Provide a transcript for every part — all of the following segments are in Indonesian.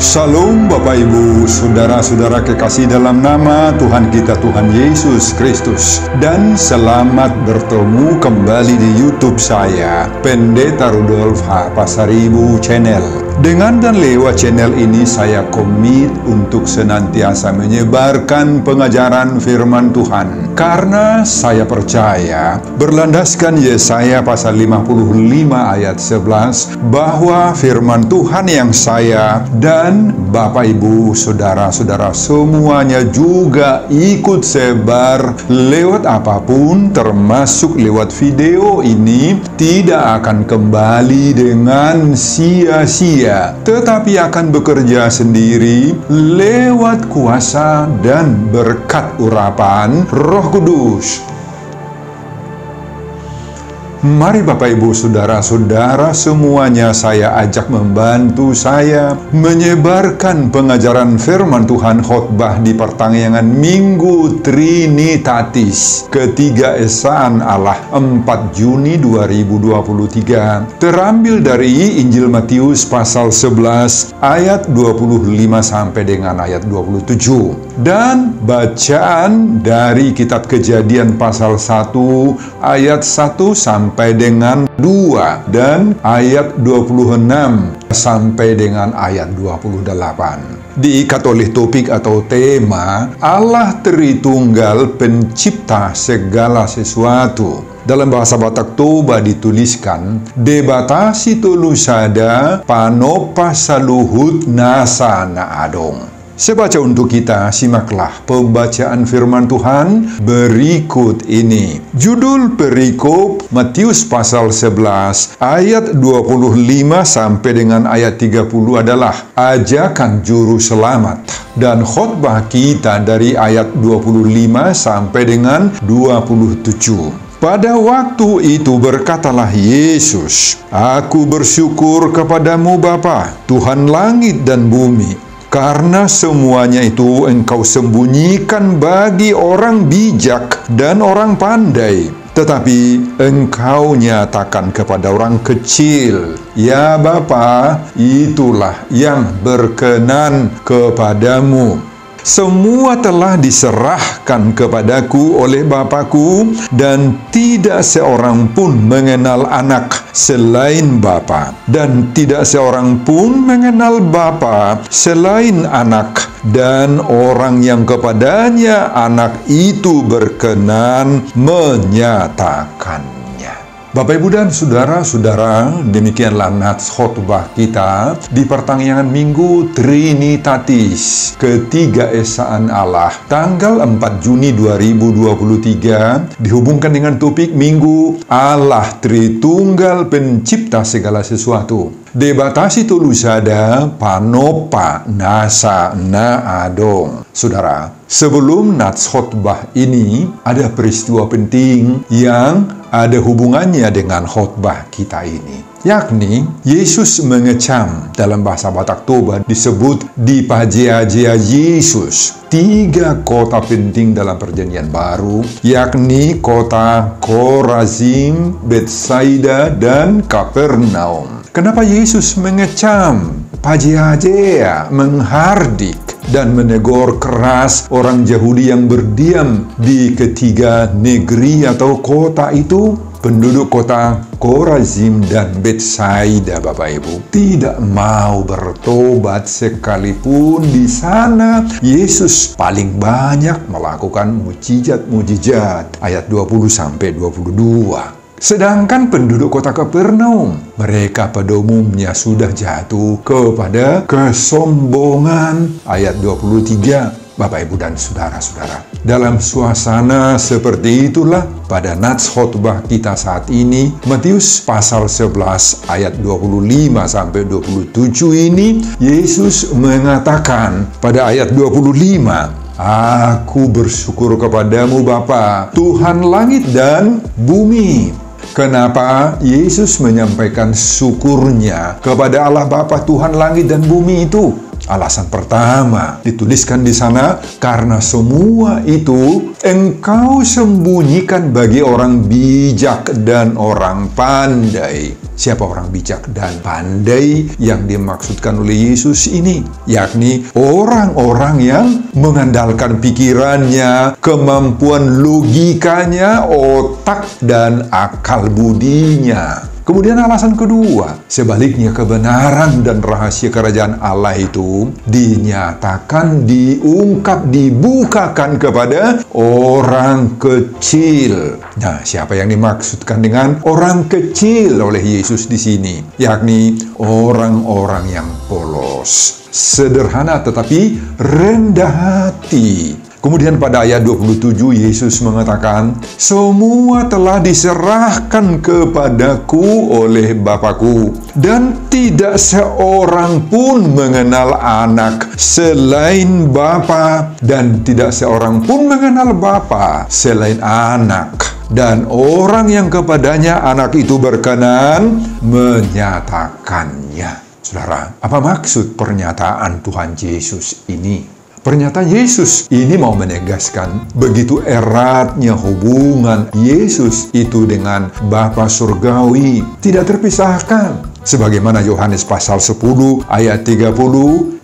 Shalom Bapak Ibu, Saudara-saudara kekasih dalam nama Tuhan kita Tuhan Yesus Kristus. Dan selamat bertemu kembali di YouTube saya, Pendeta Rudolf H. Pasaribu Channel. Dengan dan lewat channel ini saya komit untuk senantiasa menyebarkan pengajaran firman Tuhan. Karena saya percaya, berlandaskan Yesaya pasal 55 ayat 11, bahwa firman Tuhan yang saya dan Bapak Ibu, Saudara-saudara semuanya juga ikut sebar lewat apapun, termasuk lewat video ini, tidak akan kembali dengan sia-sia, tetapi akan bekerja sendiri lewat kuasa dan berkat urapan Roh Kudus. Mari Bapak Ibu Saudara-saudara semuanya, saya ajak membantu saya menyebarkan pengajaran firman Tuhan khotbah di pertengahan Minggu Trinitatis, ketiga esaan Allah, 4 Juni 2023. Terambil dari Injil Matius pasal 11 ayat 25 sampai dengan ayat 27. Dan bacaan dari kitab Kejadian pasal 1 ayat 1 sampai dengan 2 dan ayat 26 sampai dengan ayat 28. Diikat oleh topik atau tema Allah Tritunggal Pencipta segala sesuatu. Dalam bahasa Batak Toba dituliskan, debatasi tulusada panopa saluhut nasa na adong. Sebaca untuk kita, simaklah pembacaan firman Tuhan berikut ini. Judul perikop Matius pasal 11 ayat 25 sampai dengan ayat 30 adalah ajakan juru selamat. Dan khotbah kita dari ayat 25 sampai dengan 27. Pada waktu itu berkatalah Yesus, "Aku bersyukur kepadamu Bapa, Tuhan langit dan bumi, karena semuanya itu engkau sembunyikan bagi orang bijak dan orang pandai, tetapi engkau nyatakan kepada orang kecil. Ya Bapa, itulah yang berkenan kepadamu. Semua telah diserahkan kepadaku oleh Bapakku, dan tidak seorang pun mengenal anak selain Bapa, dan tidak seorang pun mengenal Bapa selain anak, dan orang yang kepadanya anak itu berkenan menyatakannya." Bapak Ibu dan Saudara-saudara, demikianlah nats khotbah kita di pertengahan Minggu Trinitatis, ketiga esaan Allah, tanggal 4 Juni 2023, dihubungkan dengan topik Minggu Allah Tritunggal Pencipta segala sesuatu. Debatasi tulusada panopa nasa na adong. Saudara, sebelum nats khotbah ini ada peristiwa penting yang ada hubungannya dengan khotbah kita ini, yakni Yesus mengecam. Dalam bahasa Batak Toba disebut di pajea-jea Yesus 3 kota penting dalam perjanjian baru, yakni kota Korazim, Betsaida, dan Kapernaum. Kenapa Yesus mengecam, pajea-jea, menghardik, dan menegur keras orang Yahudi yang berdiam di ketiga negeri atau kota itu? Penduduk kota Korazim dan Betsaida, Bapak Ibu, tidak mau bertobat sekalipun di sana Yesus paling banyak melakukan mujizat-mujizat. Ayat 20 sampai 22. Sedangkan penduduk kota Kapernaum, mereka pada umumnya sudah jatuh kepada kesombongan. Ayat 23. Bapak, Ibu, dan Saudara-saudara, dalam suasana seperti itulah pada nats khotbah kita saat ini, Matius pasal 11 ayat 25 sampai 27 ini, Yesus mengatakan pada ayat 25, "Aku bersyukur kepadamu Bapa, Tuhan langit dan bumi." Kenapa Yesus menyampaikan syukurnya kepada Allah Bapa Tuhan langit dan bumi itu? Alasan pertama dituliskan di sana, karena semua itu engkau sembunyikan bagi orang bijak dan orang pandai. Siapa orang bijak dan pandai yang dimaksudkan oleh Yesus ini? Yakni orang-orang yang mengandalkan pikirannya, kemampuan logikanya, otak, dan akal budinya. Kemudian alasan kedua, sebaliknya kebenaran dan rahasia kerajaan Allah itu dinyatakan, diungkap, dibukakan kepada orang kecil. Nah, siapa yang dimaksudkan dengan orang kecil oleh Yesus di sini? Yakni orang-orang yang polos, sederhana tetapi rendah hati. Kemudian pada ayat 27 Yesus mengatakan, semua telah diserahkan kepadaku oleh Bapa-Ku, dan tidak seorang pun mengenal anak selain Bapa, dan tidak seorang pun mengenal Bapa selain anak, dan orang yang kepadanya anak itu berkenan menyatakannya. Saudara, apa maksud pernyataan Tuhan Yesus ini? Pernyataan Yesus ini mau menegaskan begitu eratnya hubungan Yesus itu dengan Bapa Surgawi, tidak terpisahkan. Sebagaimana Yohanes pasal 10 ayat 30,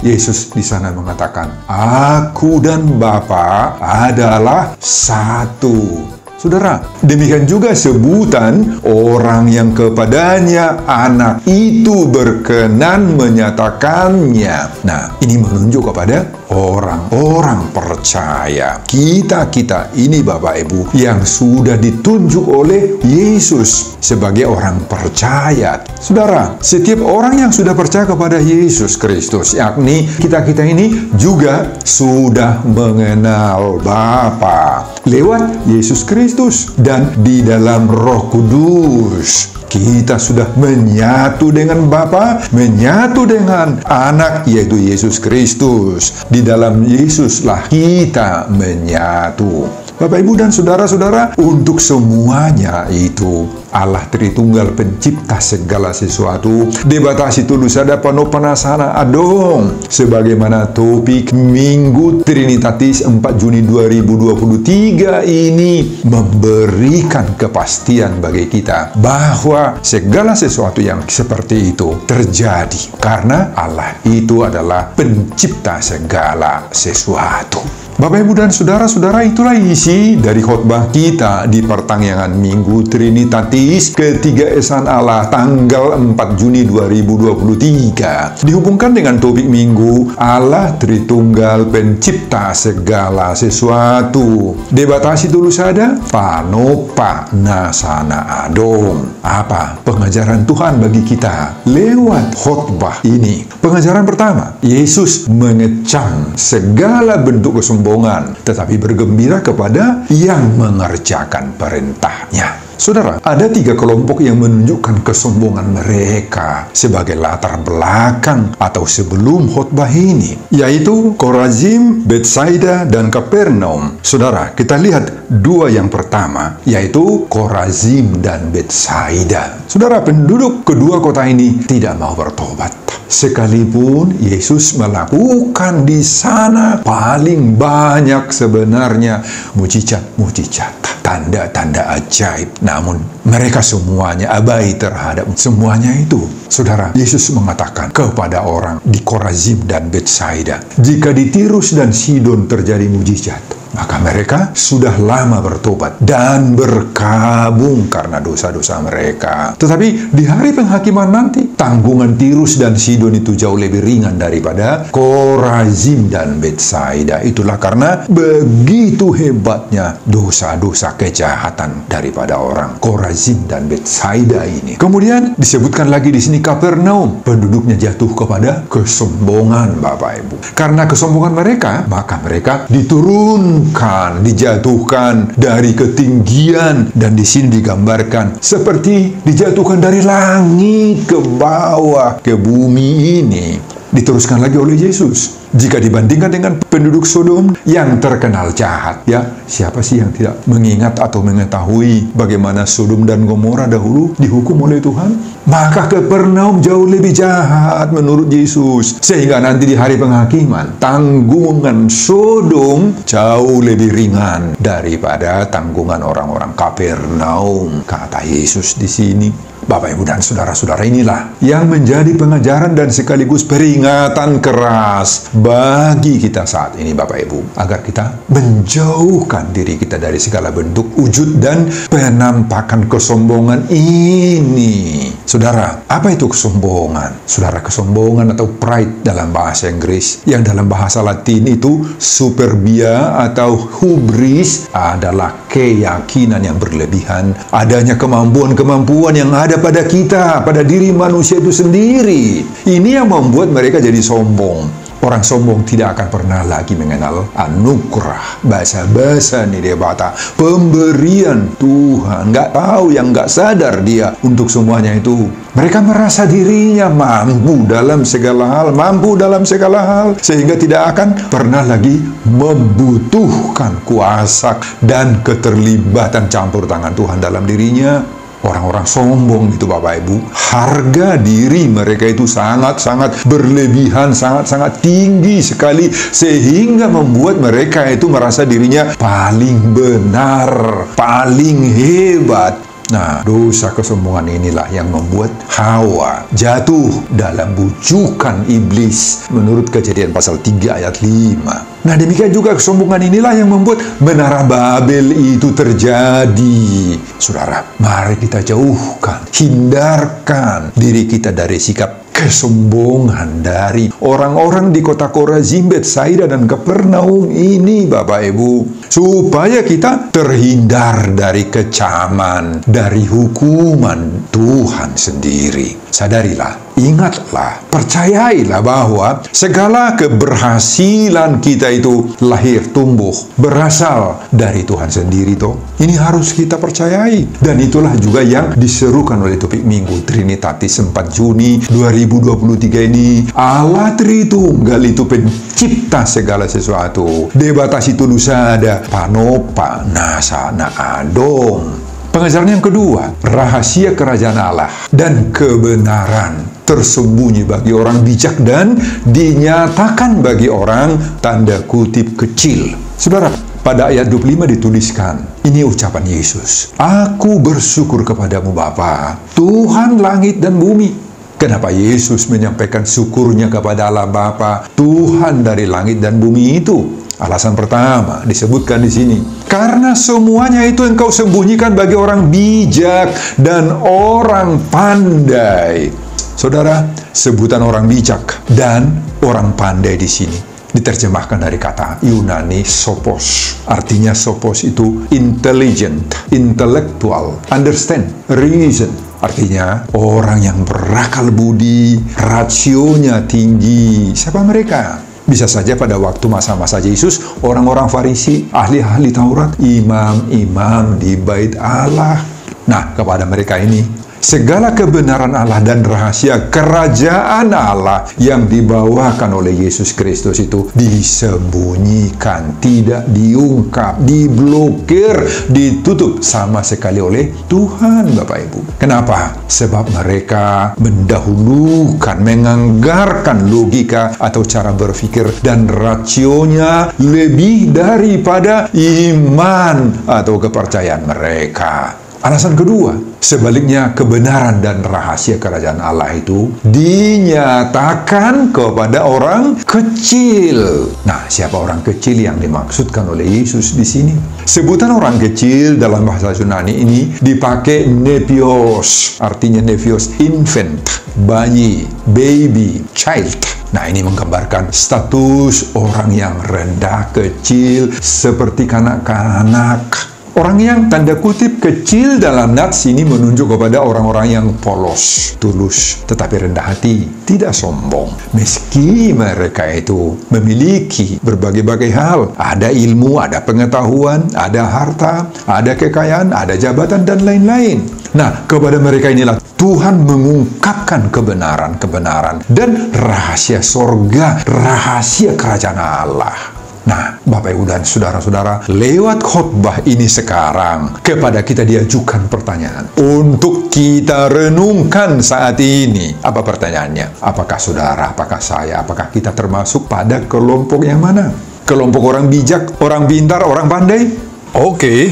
Yesus di sana mengatakan, Aku dan Bapa adalah satu. Saudara, demikian juga sebutan orang yang kepadanya anak itu berkenan menyatakannya. Nah, ini menunjuk kepada orang-orang percaya. Kita ini Bapak Ibu yang sudah ditunjuk oleh Yesus sebagai orang percaya. Saudara, setiap orang yang sudah percaya kepada Yesus Kristus, yakni kita ini juga sudah mengenal Bapa lewat Yesus Kristus dan di dalam Roh Kudus. Kita sudah menyatu dengan Bapa, menyatu dengan Anak, yaitu Yesus Kristus. Di dalam Yesuslah kita menyatu. Bapak, Ibu, dan saudara-saudara, untuk semuanya itu Allah Tritunggal pencipta segala sesuatu. Debatasi tulus ada penuh penasaran adong. Sebagaimana topik Minggu Trinitatis 4 Juni 2023 ini memberikan kepastian bagi kita bahwa segala sesuatu yang seperti itu terjadi karena Allah itu adalah pencipta segala sesuatu. Bapak, Ibu, dan saudara-saudara, itulah isi dari khotbah kita di pertengahan Minggu Trinitatis Ketiga Esan Allah tanggal 4 Juni 2023. Dihubungkan dengan topik Minggu Allah Tritunggal pencipta segala sesuatu. Debatasi dulu saja, panopa nasana adong. Apa pengajaran Tuhan bagi kita lewat khotbah ini? Pengajaran pertama, Yesus mengecam segala bentuk kesombongan, tetapi bergembira kepada yang mengerjakan perintahnya. Saudara, ada 3 kelompok yang menunjukkan kesombongan mereka sebagai latar belakang atau sebelum khotbah ini, yaitu Korazim, Betsaida, dan Kapernaum. Saudara, kita lihat 2 yang pertama, yaitu Korazim dan Betsaida. Saudara, penduduk kedua kota ini tidak mau bertobat. Sekalipun Yesus melakukan di sana paling banyak sebenarnya mujizat, tanda-tanda ajaib, namun mereka semuanya abai terhadap semuanya itu. Saudara, Yesus mengatakan kepada orang di Korazim dan Betsaida, jika di Tirus dan Sidon terjadi mujizat, maka mereka sudah lama bertobat dan berkabung karena dosa-dosa mereka. Tetapi di hari penghakiman nanti, tanggungan Tirus dan Sidon itu jauh lebih ringan daripada Korazim dan Betsaida. Itulah karena begitu hebatnya dosa-dosa kejahatan daripada orang Korazim dan Betsaida ini. Kemudian disebutkan lagi di sini Kapernaum, penduduknya jatuh kepada kesombongan, Bapak Ibu. Karena kesombongan mereka, maka mereka diturunkan, dijatuhkan dari ketinggian, dan di sini digambarkan seperti dijatuhkan dari langit ke bawah ke bumi ini. Diteruskan lagi oleh Yesus Jika dibandingkan dengan penduduk Sodom yang terkenal jahat, ya, siapa sih yang tidak mengingat atau mengetahui bagaimana Sodom dan Gomora dahulu dihukum oleh Tuhan? Maka Kapernaum jauh lebih jahat menurut Yesus. Sehingga nanti di hari penghakiman, tanggungan Sodom jauh lebih ringan daripada tanggungan orang-orang Kapernaum, kata Yesus di sini. Bapak, Ibu, dan saudara-saudara, inilah yang menjadi pengajaran dan sekaligus peringatan keras bagi kita saat ini, Bapak Ibu, agar kita menjauhkan diri kita dari segala bentuk wujud dan penampakan kesombongan ini. Saudara, apa itu kesombongan? Saudara, kesombongan atau pride dalam bahasa Inggris, yang dalam bahasa Latin itu superbia atau hubris, adalah keyakinan yang berlebihan adanya kemampuan-kemampuan yang ada pada kita, pada diri manusia itu sendiri. Ini yang membuat mereka jadi sombong. Orang sombong tidak akan pernah lagi mengenal anugerah, basa-basa nidebata, pemberian Tuhan. Nggak tahu, yang nggak sadar dia untuk semuanya itu. Mereka merasa dirinya mampu dalam segala hal, sehingga tidak akan pernah lagi membutuhkan kuasa dan keterlibatan campur tangan Tuhan dalam dirinya. Orang-orang sombong itu, Bapak Ibu, harga diri mereka itu sangat-sangat berlebihan, sangat-sangat tinggi sekali, sehingga membuat mereka itu merasa dirinya paling benar, paling hebat. Nah, dosa kesombongan inilah yang membuat Hawa jatuh dalam bujukan iblis menurut Kejadian pasal 3 ayat 5. Nah, demikian juga kesombongan inilah yang membuat Menara Babel itu terjadi. Saudara, mari kita jauhkan, hindarkan diri kita dari sikap kesombongan dari orang-orang di kota Korazim, Betsaida, dan Kapernaum ini, Bapak Ibu, supaya kita terhindar dari kecaman, dari hukuman Tuhan sendiri. Sadarilah, ingatlah, percayailah bahwa segala keberhasilan kita itu lahir, tumbuh, berasal dari Tuhan sendiri toh. Ini harus kita percayai. Dan itulah juga yang diserukan oleh topik Minggu Trinitatis 4 Juni 2023 ini. Allah Tritunggal itu pencipta segala sesuatu. Debatasi tunusada, panopa, nasa, na adong. Pengajaran yang kedua, rahasia kerajaan Allah dan kebenaran tersembunyi bagi orang bijak dan dinyatakan bagi orang tanda kutip kecil. Saudara, pada ayat 25 dituliskan, ini ucapan Yesus, "Aku bersyukur kepadamu Bapa, Tuhan langit dan bumi." Kenapa Yesus menyampaikan syukurnya kepada Allah Bapa, Tuhan dari langit dan bumi itu? Alasan pertama disebutkan di sini, karena semuanya itu engkau sembunyikan bagi orang bijak dan orang pandai. Saudara, sebutan orang bijak dan orang pandai di sini diterjemahkan dari kata Yunani sophos. Artinya sophos itu intelligent, intellectual, understand, reason. Artinya orang yang berakal budi, rasionya tinggi. Siapa mereka? Bisa saja pada waktu masa-masa Yesus, orang-orang Farisi, ahli-ahli Taurat, imam-imam di bait Allah. Nah, kepada mereka ini, segala kebenaran Allah dan rahasia kerajaan Allah yang dibawakan oleh Yesus Kristus itu disembunyikan, tidak diungkap, diblokir, ditutup sama sekali oleh Tuhan, Bapak Ibu. Kenapa? Sebab mereka mendahulukan, menganggarkan logika atau cara berpikir dan rasionya lebih daripada iman atau kepercayaan mereka. Alasan kedua, sebaliknya kebenaran dan rahasia kerajaan Allah itu dinyatakan kepada orang kecil. Nah, siapa orang kecil yang dimaksudkan oleh Yesus di sini? Sebutan orang kecil dalam bahasa Yunani ini dipakai nepios, artinya nepios infant, bayi, baby, child. Nah, ini menggambarkan status orang yang rendah, kecil, seperti kanak-kanak. Orang yang tanda kutip kecil dalam nats ini menunjuk kepada orang-orang yang polos, tulus, tetapi rendah hati, tidak sombong. Meski mereka itu memiliki berbagai-bagai hal, ada ilmu, ada pengetahuan, ada harta, ada kekayaan, ada jabatan, dan lain-lain. Nah, kepada mereka inilah Tuhan mengungkapkan kebenaran-kebenaran dan rahasia sorga, rahasia kerajaan Allah. Nah, Bapak, Ibu, dan Saudara-saudara, lewat khotbah ini sekarang, kepada kita diajukan pertanyaan untuk kita renungkan saat ini. Apa pertanyaannya? Apakah saudara, apakah saya, apakah kita termasuk pada kelompok yang mana? Kelompok orang bijak, orang pintar, orang pandai? Oke,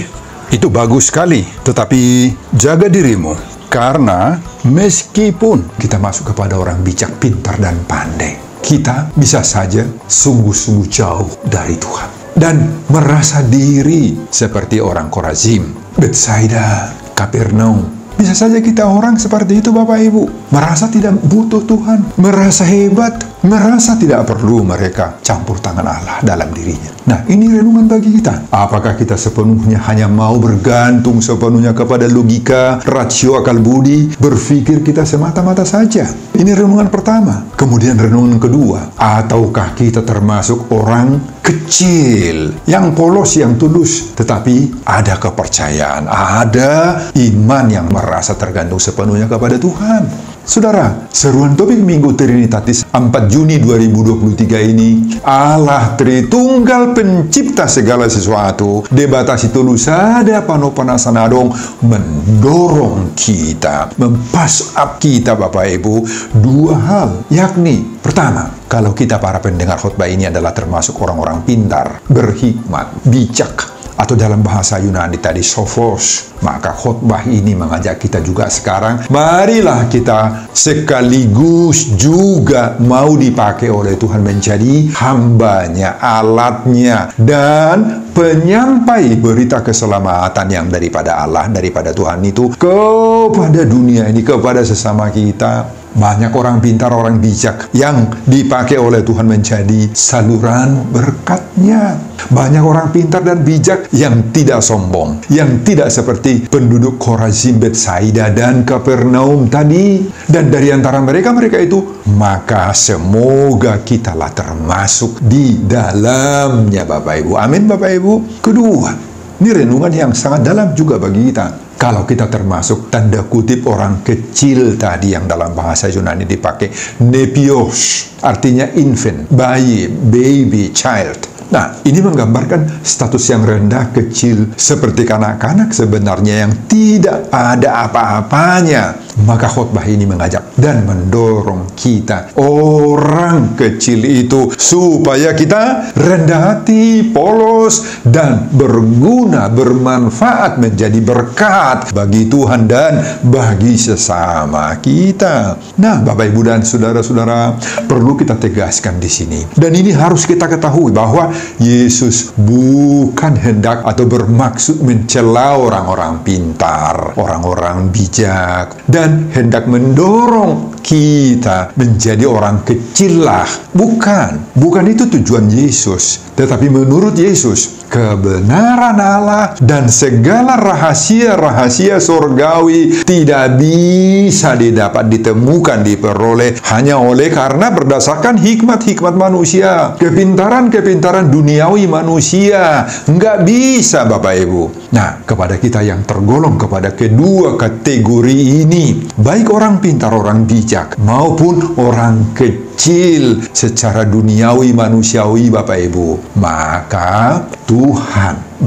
itu bagus sekali. Tetapi jaga dirimu, karena meskipun kita masuk kepada orang bijak, pintar, dan pandai, kita bisa saja sungguh-sungguh jauh dari Tuhan dan merasa diri seperti orang Korazim, Betsaida, Kapernaum. Bisa saja kita orang seperti itu, Bapak Ibu, merasa tidak butuh Tuhan, merasa hebat, merasa tidak perlu mereka campur tangan Allah dalam dirinya. Nah, ini renungan bagi kita. Apakah kita sepenuhnya hanya mau bergantung sepenuhnya kepada logika, rasio, akal budi, berpikir kita semata-mata saja? Ini renungan pertama. Kemudian renungan kedua, ataukah kita termasuk orang kecil, yang polos, yang tulus, tetapi ada kepercayaan, ada iman yang merasa tergantung sepenuhnya kepada Tuhan? Saudara, seruan topik Minggu Trinitatis 4 Juni 2023 ini, Allah Tritunggal Pencipta segala sesuatu, debatasi tulus ada panopanasan adong, mendorong kita, mempas up kita, Bapak Ibu, dua hal, yakni pertama, kalau kita para pendengar khotbah ini adalah termasuk orang-orang pintar, berhikmat, bijak, atau dalam bahasa Yunani tadi sophos, maka khotbah ini mengajak kita juga sekarang, marilah kita sekaligus juga mau dipakai oleh Tuhan menjadi hambanya, alatnya, dan penyampai berita keselamatan yang daripada Allah, daripada Tuhan itu kepada dunia ini, kepada sesama kita. Banyak orang pintar, orang bijak yang dipakai oleh Tuhan menjadi saluran berkat-Nya. Banyak orang pintar dan bijak yang tidak sombong, yang tidak seperti penduduk Korazim, Betsaida, dan Kapernaum tadi. Dan dari antara mereka itu, maka semoga kitalah termasuk di dalamnya, Bapak Ibu. Amin, Bapak Ibu. Kedua, ini renungan yang sangat dalam juga bagi kita. Kalau kita termasuk tanda kutip orang kecil tadi yang dalam bahasa Yunani dipakai nepios, artinya infant, bayi, baby, child. Nah, ini menggambarkan status yang rendah, kecil, seperti kanak-kanak sebenarnya yang tidak ada apa-apanya. Maka khotbah ini mengajak dan mendorong kita, orang kecil itu, supaya kita rendah hati, polos, dan berguna, bermanfaat, menjadi berkat bagi Tuhan dan bagi sesama kita. Nah, Bapak, Ibu, dan Saudara-saudara, perlu kita tegaskan di sini. Dan ini harus kita ketahui bahwa Yesus bukan hendak atau bermaksud mencela orang-orang pintar, orang-orang bijak, dan hendak mendorong kita menjadi orang kecil lah. Bukan itu tujuan Yesus. Tetapi menurut Yesus, kebenaran Allah dan segala rahasia-rahasia surgawi tidak bisa ditemukan, diperoleh hanya oleh karena berdasarkan hikmat-hikmat manusia, kepintaran-kepintaran duniawi manusia. Nggak bisa, Bapak Ibu. Nah, kepada kita yang tergolong kepada kedua kategori ini, baik orang pintar, orang bijak, maupun orang kecil secara duniawi, manusiawi, Bapak Ibu, maka Tuhan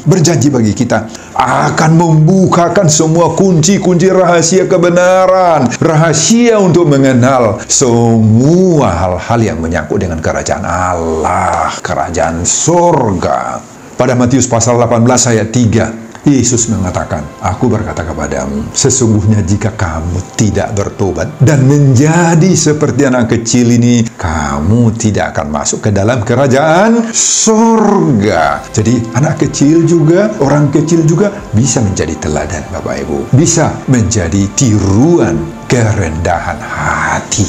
berjanji bagi kita akan membukakan semua kunci-kunci rahasia kebenaran, rahasia untuk mengenal semua hal-hal yang menyangkut dengan kerajaan Allah, kerajaan surga. Pada Matius pasal 18 ayat 3, Yesus mengatakan, "Aku berkata kepadamu, sesungguhnya jika kamu tidak bertobat dan menjadi seperti anak kecil ini, kamu tidak akan masuk ke dalam kerajaan surga." Jadi anak kecil juga, orang kecil juga bisa menjadi teladan, Bapak Ibu. Bisa menjadi tiruan kerendahan hati.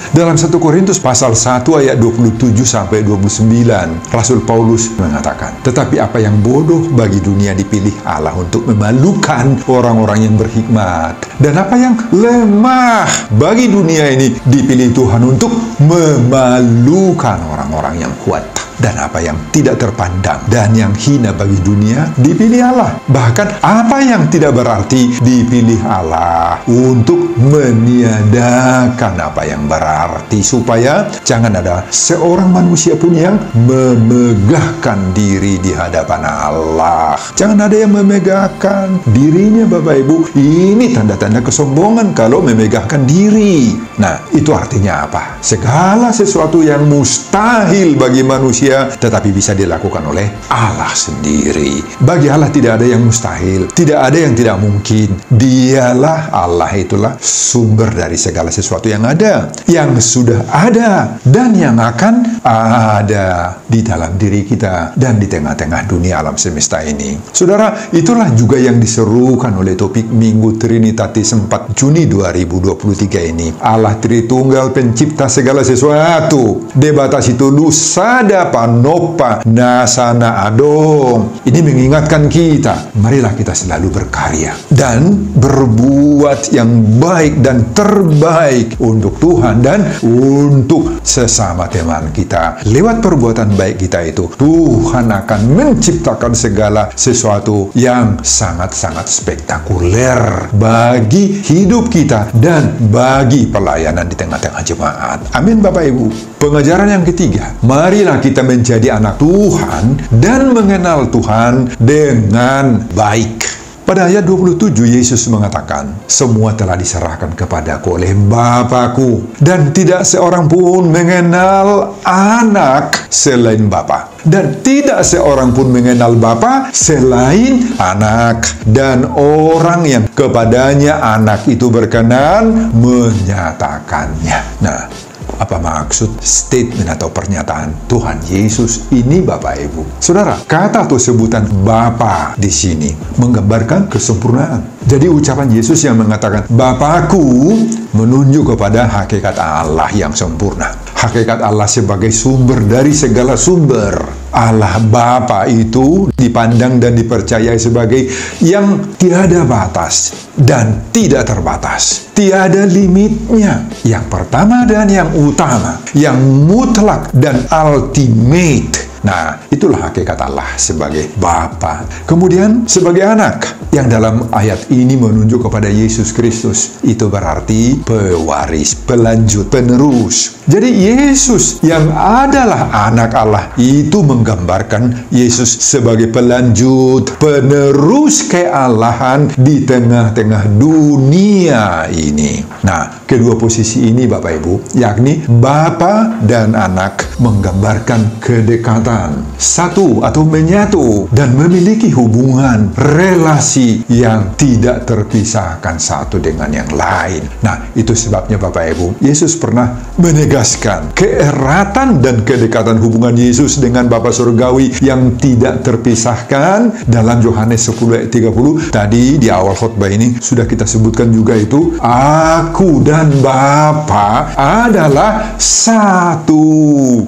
Dalam 1 Korintus pasal 1 ayat 27 sampai 29, Rasul Paulus mengatakan, tetapi apa yang bodoh bagi dunia dipilih Allah untuk memalukan orang-orang yang berhikmat. Dan apa yang lemah bagi dunia ini dipilih Tuhan untuk memalukan orang-orang yang kuat. Dan apa yang tidak terpandang dan yang hina bagi dunia dipilih Allah. Bahkan apa yang tidak berarti dipilih Allah untuk meniadakan apa yang berarti, supaya jangan ada seorang manusia pun yang memegahkan diri di hadapan Allah. Jangan ada yang memegahkan dirinya, Bapak Ibu. Ini tanda-tanda kesombongan kalau memegahkan diri. Nah, itu artinya apa? Segala sesuatu yang mustahil bagi manusia tetapi bisa dilakukan oleh Allah sendiri. Bagi Allah tidak ada yang mustahil, tidak ada yang tidak mungkin. Dialah Allah, itulah sumber dari segala sesuatu yang ada, yang sudah ada, dan yang akan ada di dalam diri kita dan di tengah-tengah dunia alam semesta ini. Saudara, itulah juga yang diserukan oleh topik Minggu Trinitatis 4 Juni 2023 ini. Allah Tritunggal pencipta segala sesuatu. Debatas itu lusada panopa nasana adong. Ini mengingatkan kita, marilah kita selalu berkarya dan berbuat yang baik dan terbaik untuk Tuhan dan untuk sesama teman kita. Lewat perbuatan baik kita itu, Tuhan akan menciptakan segala sesuatu yang sangat-sangat spektakuler bagi hidup kita dan bagi pelayanan di tengah-tengah jemaat. Amin, Bapak Ibu. Pengajaran yang ketiga, marilah kita menjadi anak Tuhan dan mengenal Tuhan dengan baik. Pada ayat 27, Yesus mengatakan, semua telah diserahkan kepadaku oleh Bapa-Ku, dan tidak seorang pun mengenal anak selain Bapa, dan tidak seorang pun mengenal Bapa selain anak, dan orang yang kepadanya anak itu berkenan menyatakannya. Nah, apa maksud statement atau pernyataan Tuhan Yesus ini, Bapak Ibu? Saudara, kata atau sebutan Bapa di sini menggambarkan kesempurnaan. Jadi ucapan Yesus yang mengatakan Bapa-Ku menunjuk kepada hakikat Allah yang sempurna. Hakikat Allah sebagai sumber dari segala sumber. Allah Bapa itu dipandang dan dipercayai sebagai yang tiada batas dan tidak terbatas, tiada limitnya. Yang pertama dan yang utama, yang mutlak dan ultimate. Nah, itulah hakikat Allah sebagai Bapa. Kemudian sebagai anak, yang dalam ayat ini menunjuk kepada Yesus Kristus. Itu berarti pewaris, pelanjut, penerus. Jadi Yesus yang adalah anak Allah itu menggambarkan Yesus sebagai pelanjut, penerus kealahan di tengah-tengah dunia ini. Nah, kedua posisi ini, Bapak Ibu, yakni Bapa dan anak, menggambarkan kedekatan, satu atau menyatu dan memiliki hubungan relasi yang tidak terpisahkan satu dengan yang lain. Nah, itu sebabnya Bapak Ibu, Yesus pernah menegaskan keeratan dan kedekatan hubungan Yesus dengan Bapa Surgawi yang tidak terpisahkan dalam Yohanes 10 ayat 30. Tadi di awal khotbah ini sudah kita sebutkan juga itu, Aku dan Bapa adalah satu.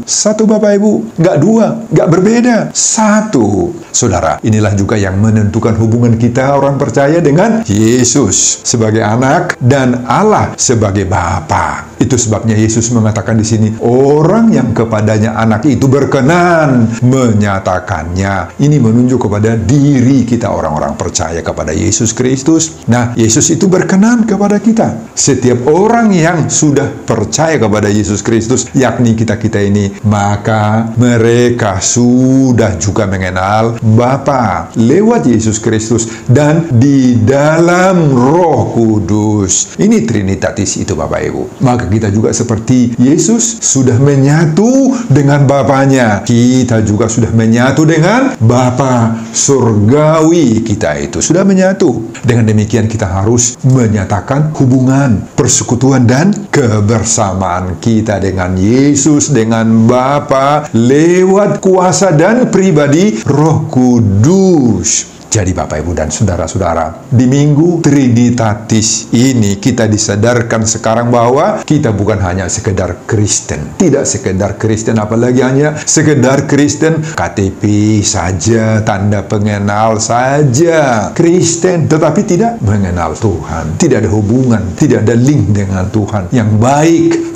Satu, Bapak Ibu, nggak dua, nggak berbeda, satu. Saudara, inilah juga yang menentukan hubungan kita orang percaya dengan Yesus sebagai anak dan Allah sebagai Bapa. Itu sebabnya Yesus mengatakan di sini, orang yang kepadanya anak itu berkenan menyatakannya. Ini menunjuk kepada diri kita orang-orang percaya kepada Yesus Kristus. Nah, Yesus itu berkenan kepada kita. Setiap orang yang sudah percaya kepada Yesus Kristus, yakni kita-kita ini, maka mereka sudah juga mengenal Bapa lewat Yesus Kristus dan di dalam Roh Kudus. Ini Trinitatis itu, Bapak Ibu. Maka kita juga seperti Yesus sudah menyatu dengan Bapanya, kita juga sudah menyatu dengan Bapa Surgawi. Kita itu sudah menyatu. Dengan demikian kita harus menyatakan hubungan, persekutuan dan kebersamaan kita dengan Yesus, dengan Bapa lewat kuasa dan pribadi Roh Kudus. Jadi Bapak, Ibu, dan saudara-saudara, di Minggu Trinitatis ini kita disadarkan sekarang bahwa kita bukan hanya sekedar Kristen. Tidak sekedar Kristen, apalagi hanya sekedar Kristen KTP saja, tanda pengenal saja Kristen, tetapi tidak mengenal Tuhan, tidak ada hubungan, tidak ada link dengan Tuhan yang baik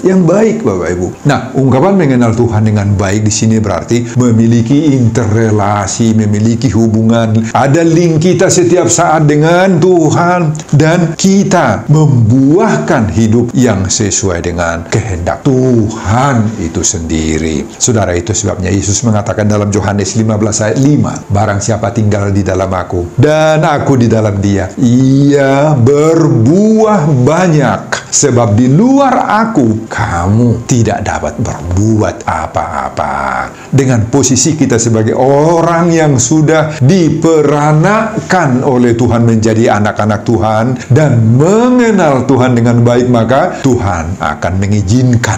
Bapak Ibu. Nah, ungkapan mengenal Tuhan dengan baik di sini berarti memiliki interrelasi, memiliki hubungan, ada link kita setiap saat dengan Tuhan, dan kita membuahkan hidup yang sesuai dengan kehendak Tuhan itu sendiri. Saudara, itu sebabnya Yesus mengatakan dalam Yohanes 15 ayat 5, barang siapa tinggal di dalam aku dan aku di dalam dia, ia berbuah banyak, sebab di luar aku kamu tidak dapat berbuat apa-apa. Dengan posisi kita sebagai orang yang sudah diperanakkan oleh Tuhan menjadi anak-anak Tuhan dan mengenal Tuhan dengan baik, maka Tuhan akan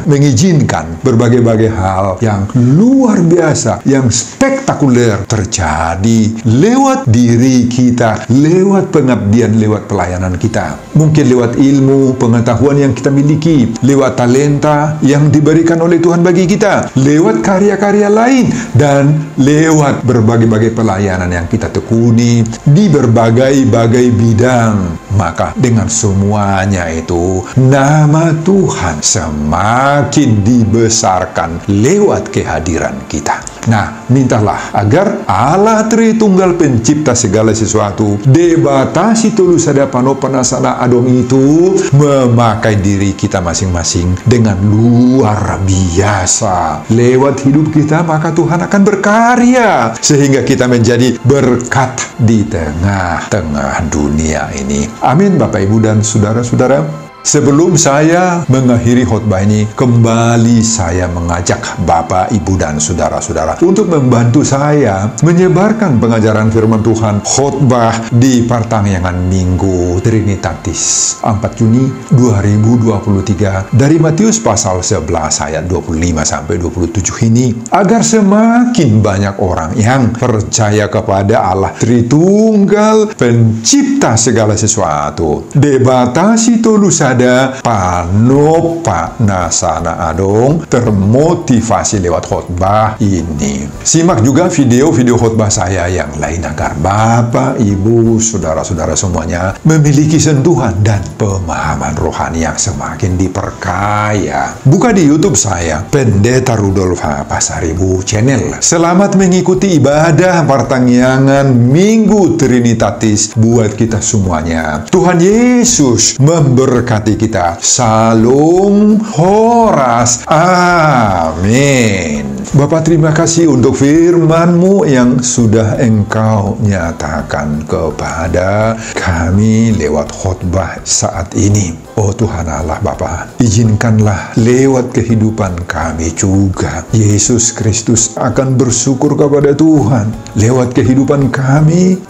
mengizinkan berbagai-bagai hal yang luar biasa, yang spektakuler terjadi lewat diri kita, lewat pengabdian, lewat pelayanan kita. Mungkin lewat ilmu, pengetahuan yang kita miliki, lewat talenta yang diberikan oleh Tuhan bagi kita, lewat karya-karya lain, dan lewat berbagai-bagai pelayanan yang kita tekuni di berbagai-bagai bidang. Maka dengan semuanya itu, nama Tuhan semakin dibesarkan lewat kehadiran kita. Nah, mintalah agar Allah Tritunggal Pencipta segala sesuatu, debatasi tulus ada panopanasana adong itu, memakai diri kita masing-masing dengan luar biasa. Lewat hidup kita, maka Tuhan akan berkarya sehingga kita menjadi berkat di tengah-tengah dunia ini. Amin, Bapak, Ibu, dan saudara-saudara. Sebelum saya mengakhiri khotbah ini, kembali saya mengajak Bapak, Ibu, dan saudara-saudara untuk membantu saya menyebarkan pengajaran firman Tuhan khotbah di pertanggungan Minggu Trinitatis 4 Juni 2023 dari Matius pasal 11 ayat 25-27 ini, agar semakin banyak orang yang percaya kepada Allah Tritunggal Pencipta segala sesuatu, debatasi tulus ada panopanasana adong termotivasi lewat khotbah ini. Simak juga video-video khotbah saya yang lain agar Bapak, Ibu, saudara-saudara semuanya memiliki sentuhan dan pemahaman rohani yang semakin diperkaya. Buka di YouTube saya, Pendeta Rudolf Pasaribu Channel. Selamat mengikuti ibadah pertanggungan Minggu Trinitatis buat kita semuanya. Tuhan Yesus memberkati kita. Salum Horas. Amin. Bapa, terima kasih untuk firman-Mu yang sudah Engkau nyatakan kepada kami lewat khotbah saat ini. Oh Tuhan Allah Bapa, izinkanlah lewat kehidupan kami juga Yesus Kristus akan bersyukur kepada Tuhan. Lewat kehidupan kami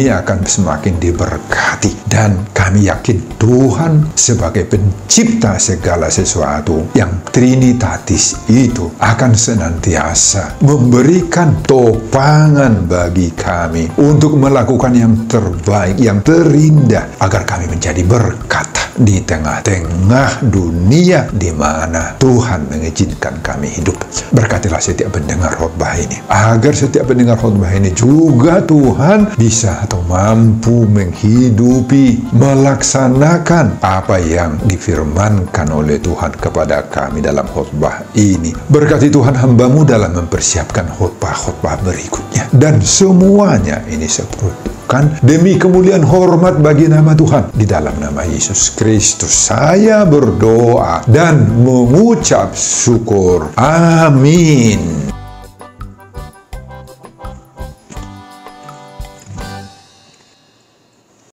akan semakin diberkati, dan kami yakin Tuhan sebagai pencipta segala sesuatu yang Trinitatis itu akan senantiasa memberikan topangan bagi kami untuk melakukan yang terbaik, yang terindah, agar kami menjadi berkat di tengah-tengah dunia di mana Tuhan mengizinkan kami hidup. Berkatilah setiap pendengar khotbah ini, agar setiap pendengar khotbah ini juga Tuhan bisa atau mampu menghidupi, melaksanakan apa yang difirmankan oleh Tuhan kepada kami dalam khotbah ini. Berkati Tuhan hamba-Mu dalam mempersiapkan khotbah-khotbah berikutnya, dan semuanya ini seperti demi kemuliaan hormat bagi nama Tuhan. Di dalam nama Yesus Kristus saya berdoa dan mengucap syukur. Amin.